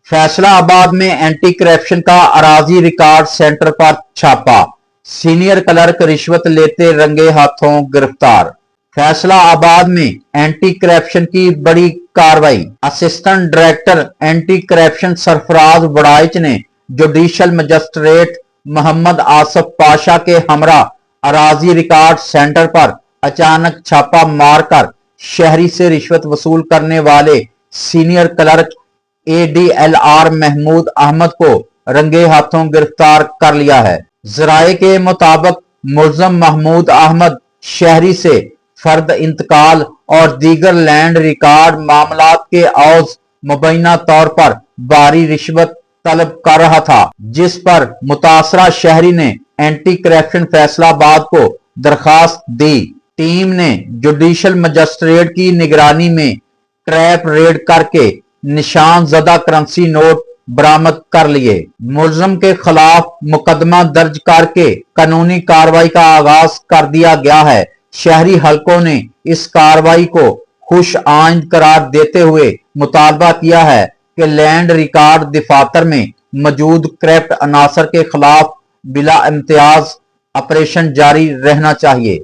फैसलाबाद में anti corruption का अराजी record centre पर छापा, सीनियर क्लर्क रिश्वत लेते रंगे हाथों गिरफ्तार। फैसलाबाद में एंटी करप्शन की बड़ी कार्रवाई। Assistant director anti corruption Sarfaraz Waraich ने जुडिशल मजिस्ट्रेट मोहम्मद आसफ पाशा के हमरा अराजी रिकॉर्ड सेंटर पर अचानक छापा मारकर शहरी से रिश्वत वसूल करने वाले senior clerk ADLR Mahmood Ahmad को रंगे हाथों गिरफ्तार कर लिया है। जराये के मुताबिक मुलजम महमूद अहमद शहरी से फर्द इंतकाल और दीगर लैंड रिकॉर्ड मामलात के औज मुबैना तौर पर भारी रिश्वत तलब कर रहा था, जिस पर मुतासरा शहरी ने एंटी करप्शन फैसलाबाद को दरखास्त दी। टीम ने जुडिशल मजिस्ट्रेट की निगरानी में ट्रैप रेड करके निशान ज़दा करेंसी नोट बरामद कर लिए। मुलजम के खिलाफ मुकदमा दर्ज करके कानूनी कार्रवाई का आगाज कर दिया गया है। शहरी हलकों ने इस कार्रवाई को खुश आइंद करार देते हुए मुतालबा किया है कि लैंड रिकॉर्ड दफातर में मौजूद करप्ट अनासर के खिलाफ बिला इम्तियाज ऑपरेशन जारी रहना चाहिए।